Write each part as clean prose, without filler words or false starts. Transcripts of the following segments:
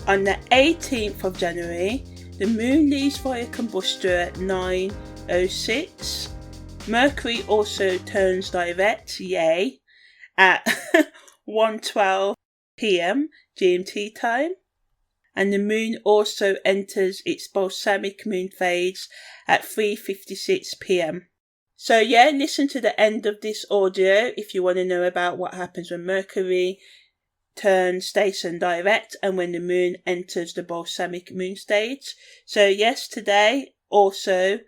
On the 18th of January, the Moon leaves via combustor at 9:06. Mercury also turns direct, yay, at 1:12 p.m. GMT time. And the Moon also enters its Balsamic Moon phase at 3:56 p.m. So yeah, listen to the end of this audio if you want to know about what happens when Mercury turns station direct and when the Moon enters the Balsamic Moon stage. So yes, today also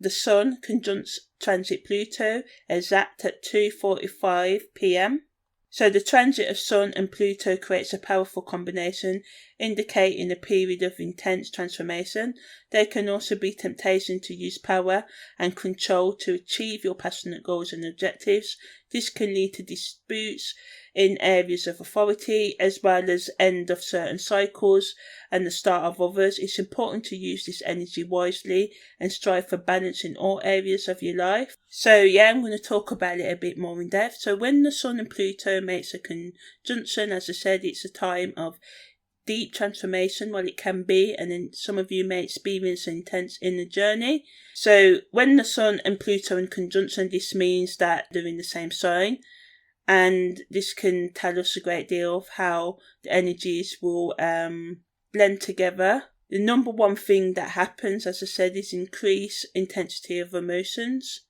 the Sun conjuncts transit Pluto exact at 2:45 p.m. So the transit of Sun and Pluto creates a powerful combination, indicating a period of intense transformation. There can also be temptation to use power and control to achieve your passionate goals and objectives. This can lead to disputes in areas of authority, as well as end of certain cycles and the start of others. It's important to use this energy wisely and strive for balance in all areas of your life. So yeah, I'm going to talk about it a bit more in depth. So when the Sun and Pluto makes a conjunction, as I said, it's a time of deep transformation. Well, it can be, and then some of you may experience an intense inner journey. So when the Sun and Pluto in conjunction, this means that they're in the same sign. And this can tell us a great deal of how the energies will blend together. The number one thing that happens, as I said, is increased intensity of emotions.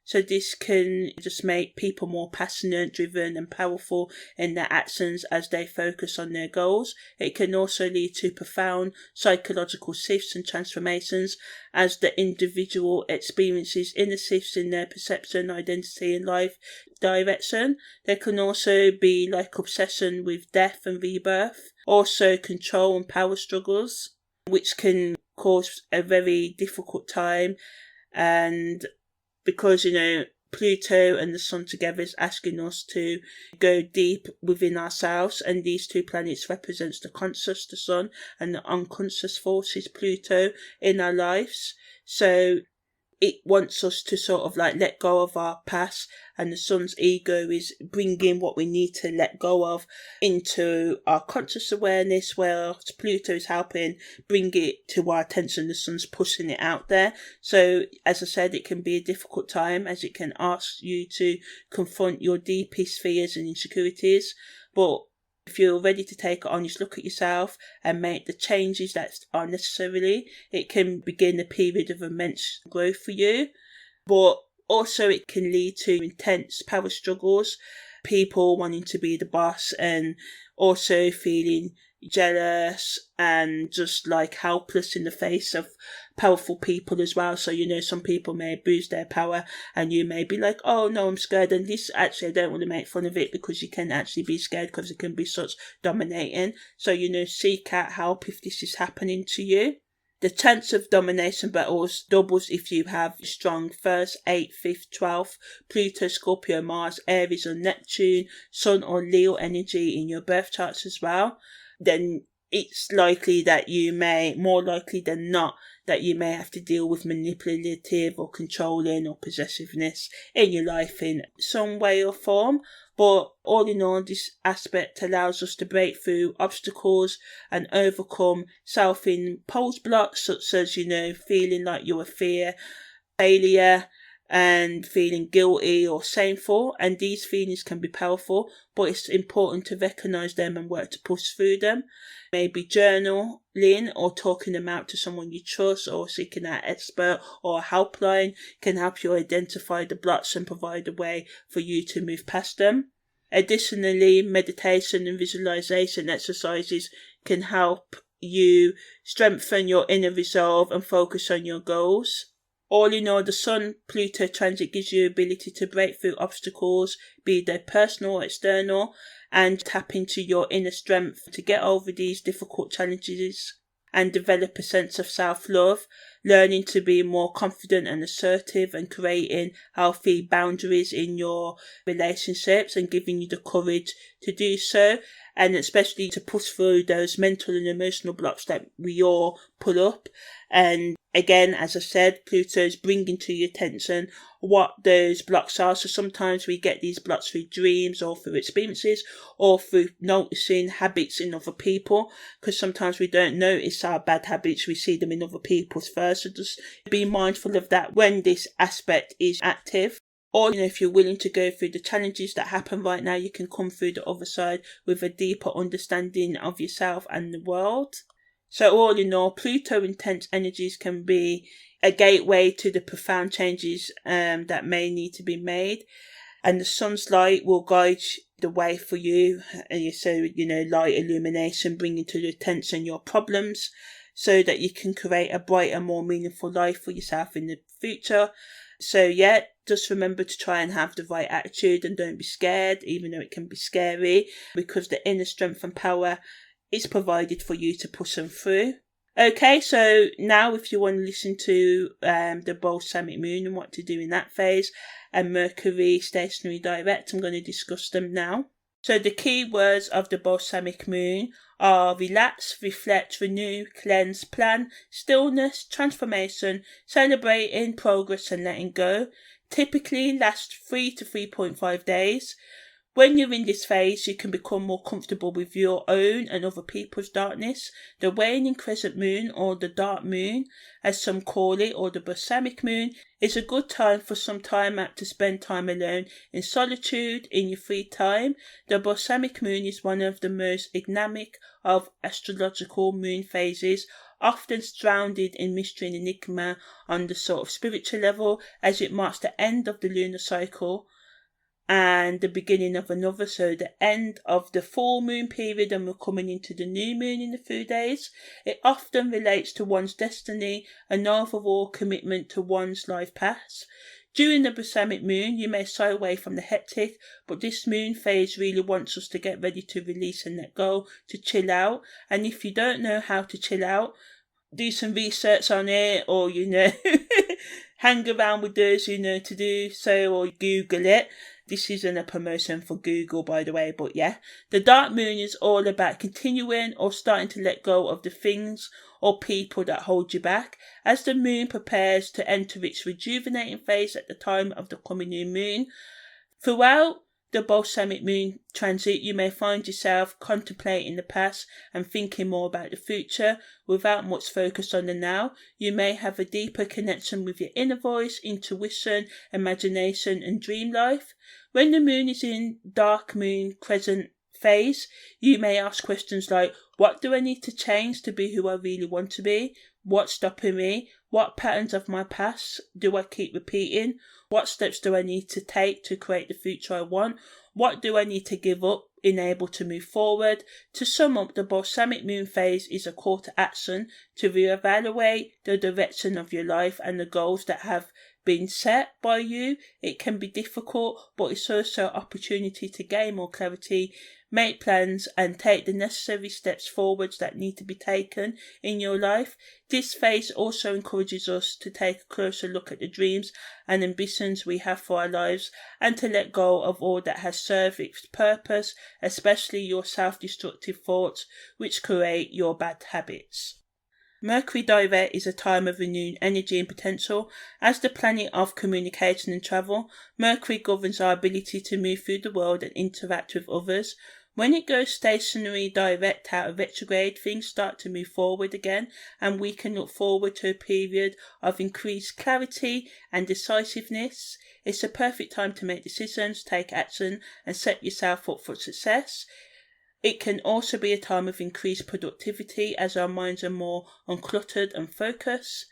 So this can just make people more passionate, driven and powerful in their actions as they focus on their goals. It can also lead to profound psychological shifts and transformations as the individual experiences inner shifts in their perception, identity and life direction. There can also be like obsession with death and rebirth, also control and power struggles, which can cause a very difficult time. And because, Pluto and the Sun together is asking us to go deep within ourselves, and these two planets represents the conscious, the Sun, and the unconscious forces, Pluto, in our lives. So it wants us to sort of like let go of our past, and the Sun's ego is bringing what we need to let go of into our conscious awareness, where Pluto is helping bring it to our attention. The Sun's pushing it out there. So as I said, it can be a difficult time as it can ask you to confront your deepest fears and insecurities. But if you're ready to take an honest look at yourself and make the changes that are necessary, it can begin a period of immense growth for you. But also it can lead to intense power struggles, people wanting to be the boss and also feeling jealous and just like helpless in the face of powerful people as well. So some people may abuse their power and you may be like, oh no, I'm scared. And this actually, I don't want to make fun of it because you can actually be scared because it can be such dominating. So seek out help if this is happening to you. The chance of domination battles doubles if you have strong 1st, 8th, 5th, 12th, Pluto, Scorpio, Mars, Aries or Neptune, Sun or Leo energy in your birth charts as well. Then it's likely that more likely than not, that you may have to deal with manipulative or controlling or possessiveness in your life in some way or form. But all in all, this aspect allows us to break through obstacles and overcome self-imposed blocks, such as, feeling like you're a failure and feeling guilty or shameful. And these feelings can be powerful, but it's important to recognize them and work to push through them. Maybe journaling or talking them out to someone you trust or seeking out an expert or a helpline can help you identify the blocks and provide a way for you to move past them. Additionally, meditation and visualization exercises can help you strengthen your inner resolve and focus on your goals. All in all, the Sun-Pluto transit gives you the ability to break through obstacles, be they personal or external, and tap into your inner strength to get over these difficult challenges and develop a sense of self-love. learning to be more confident and assertive and creating healthy boundaries in your relationships and giving you the courage to do so, and especially to push through those mental and emotional blocks that we all pull up. And again, as I said, Pluto is bringing to your attention what those blocks are. So sometimes we get these blocks through dreams or through experiences or through noticing habits in other people, because sometimes we don't notice our bad habits, we see them in other people's first. So just be mindful of that when this aspect is active. Or, if you're willing to go through the challenges that happen right now, you can come through the other side with a deeper understanding of yourself and the world. So all in all, Pluto intense energies can be a gateway to the profound changes that may need to be made. And the sun's light will guide the way for you. So, light illumination, bringing to the attention your problems so that you can create a brighter, more meaningful life for yourself in the future. So yeah, just remember to try and have the right attitude and don't be scared, even though it can be scary, because the inner strength and power is provided for you to push them through. Okay, so now if you want to listen to the Balsamic Moon and what to do in that phase, and Mercury stationary direct, I'm going to discuss them now. So the key words of the Balsamic Moon are relax, reflect, renew, cleanse, plan, stillness, transformation, celebrating, progress and letting go. Typically lasts 3 to 3.5 days. When you're in this phase, you can become more comfortable with your own and other people's darkness. The waning crescent moon, or the dark moon, as some call it, or the balsamic moon, is a good time for some time out to spend time alone in solitude in your free time. The balsamic moon is one of the most enigmatic of astrological moon phases, often shrouded in mystery and enigma on the sort of spiritual level, as it marks the end of the lunar cycle and the beginning of another, so the end of the full moon period, and we're coming into the new moon in a few days. It often relates to one's destiny, an overall commitment to one's life path. During the balsamic moon, you may shy away from the hectic, but this moon phase really wants us to get ready to release and let go, to chill out. And if you don't know how to chill out, do some research on it, or hang around with those who know to do so, or Google it. This isn't a promotion for Google, by the way, but yeah. The dark moon is all about continuing or starting to let go of the things or people that hold you back, as the moon prepares to enter its rejuvenating phase at the time of the coming new moon. Throughout the balsamic moon transit, you may find yourself contemplating the past and thinking more about the future without much focus on the now. You may have a deeper connection with your inner voice, intuition, imagination and dream life. When the moon is in dark moon crescent phase, you may ask questions like, what do I need to change to be who I really want to be? What's stopping me? What patterns of my past do I keep repeating? What steps do I need to take to create the future I want? What do I need to give up in able to move forward? To sum up, the balsamic moon phase is a call to action to reevaluate the direction of your life and the goals that have been set by you. It can be difficult, but it's also an opportunity to gain more clarity, make plans and take the necessary steps forwards that need to be taken in your life. This phase also encourages us to take a closer look at the dreams and ambitions we have for our lives, and to let go of all that has served its purpose, especially your self-destructive thoughts which create your bad habits. Mercury direct is a time of renewed energy and potential. As the planet of communication and travel, Mercury governs our ability to move through the world and interact with others. When it goes stationary direct out of retrograde, things start to move forward again, and we can look forward to a period of increased clarity and decisiveness. It's a perfect time to make decisions, take action, and set yourself up for success. It can also be a time of increased productivity as our minds are more uncluttered and focused.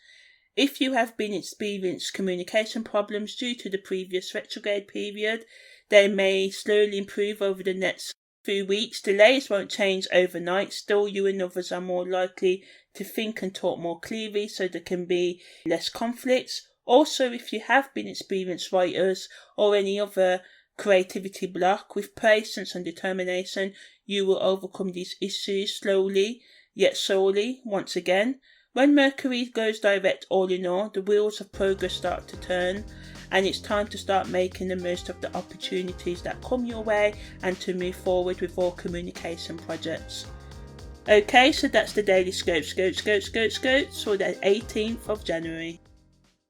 If you have been experienced communication problems due to the previous retrograde period, they may slowly improve over the next few weeks. Delays won't change overnight. Still, you and others are more likely to think and talk more clearly, so there can be less conflicts. Also, if you have been experienced writers or any other creativity block, with patience and determination, you will overcome these issues slowly yet surely once again. When Mercury goes direct, all in all, the wheels of progress start to turn, and it's time to start making the most of the opportunities that come your way and to move forward with all communication projects. Okay, so that's the daily scope for the 18th of January.